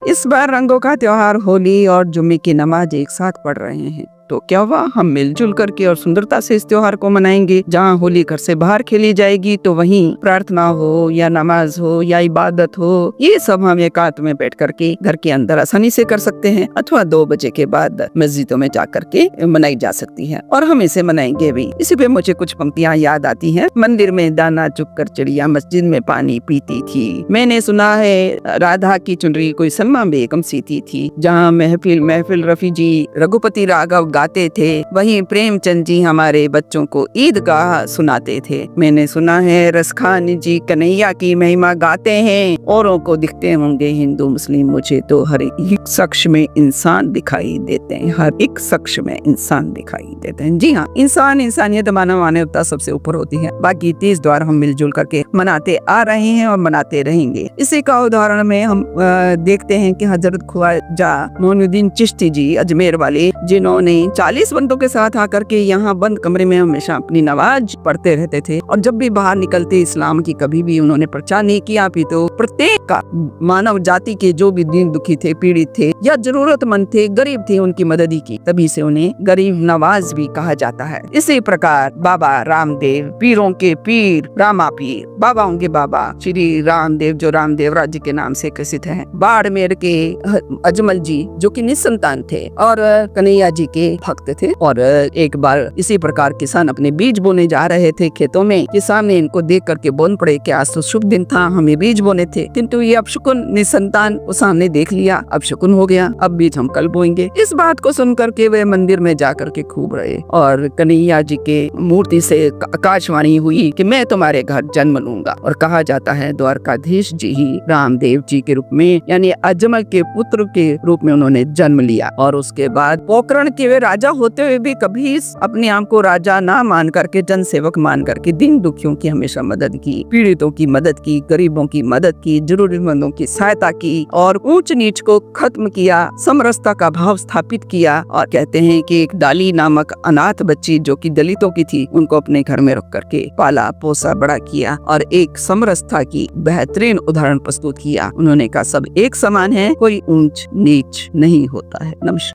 इस बार रंगों का त्योहार होली और जुम्मे की नमाज एक साथ पढ़ रहे हैं, तो क्या हुआ, हम मिलजुल करके और सुंदरता से इस त्योहार को मनाएंगे। जहाँ होली घर से बाहर खेली जाएगी तो वहीं प्रार्थना हो या नमाज हो या इबादत हो, ये सब हम एकांत में बैठ करके घर के अंदर आसानी से कर सकते हैं, अथवा 2 बजे के बाद मस्जिदों में जा करके मनाई जा सकती है और हम इसे मनाएंगे भी। इसी पे मुझे कुछ पंक्तियाँ याद आती हैं। मंदिर में दाना चुग कर चिड़िया मस्जिद में पानी पीती थी, मैंने सुना है राधा की चुनरी कोई सलमा बेगम सीती थी। जहाँ महफिल महफिल रफी जी रघुपति राघव गाते थे, वहीं प्रेमचंद जी हमारे बच्चों को ईदगाह सुनाते थे। मैंने सुना है रसखान जी कन्हैया की महिमा गाते हैं, औरों को दिखते होंगे हिंदू मुस्लिम, मुझे तो हर एक शख्स में इंसान दिखाई देते हैं, हर एक शख्स में इंसान दिखाई देते हैं। जी हाँ, इंसान इंसानियत मानवता सबसे ऊपर होती है। बाकी 30 द्वार हम मिलजुल करके मनाते आ रहे हैं और मनाते रहेंगे। इसी का उदाहरण में हम देखते हैं कि हजरत ख्वाजा मोइनुद्दीन चिश्ती जी अजमेर वाले, जिन्होंने 40 बंदों के साथ आकर के यहाँ बंद कमरे में हमेशा अपनी नमाज पढ़ते रहते थे और जब भी बाहर निकलते इस्लाम की कभी भी उन्होंने प्रचार नहीं किया, तो प्रत्येक का मानव जाति के जो भी दीन दुखी थे, पीड़ित थे या जरूरतमंद थे, गरीब थे, उनकी मदद ही की। तभी से उन्हें गरीब नवाज भी कहा जाता है। इसी प्रकार बाबा रामदेव, पीरों के पीर रामा पीर, बाबाओं के बाबा श्री रामदेव, जो रामदेव राज्य के नाम से प्रसिद्ध है, बाड़मेर के अजमल जी जो कि निसंतान थे और कन्हैया जी के भक्त थे। और एक बार इसी प्रकार किसान अपने बीज बोने जा रहे थे खेतों में, किसान ने इनको देख करके बोल पड़े कि आज तो शुभ दिन था, हमें बीज बोने थे, किंतु ये अपशकुन निसंतान को सामने देख लिया, अपशकुन हो गया, अब बीज हम कल बोएंगे। इस बात को सुन करके वे मंदिर में जा करके खूब रहे और कन्हैया जी के मूर्ति से आकाशवाणी हुई कि मैं तुम्हारे घर जन्म लूंगा। और कहा जाता है द्वारकाधीश जी ही रामदेव जी के रूप में, यानी अजमल के पुत्र के रूप में उन्होंने जन्म लिया। और उसके बाद पोखरण के वे राजा होते हुए भी कभी अपने आप को राजा ना मान करके जन सेवक मान करके दिन दुखियों की हमेशा मदद की, पीड़ितों की मदद की, गरीबों की मदद की, जरूरतमंदों की सहायता की और ऊंच नीच को खत्म किया, समरसता का भाव स्थापित किया। और कहते हैं कि एक डाली नामक अनाथ बच्ची जो कि दलितों की थी, उनको अपने घर में रख करके पाला पोसा बड़ा किया और एक समरसता की बेहतरीन उदाहरण प्रस्तुत किया। उन्होंने कहा सब एक समान है, कोई ऊंच नीच नहीं होता है। नमस्कार।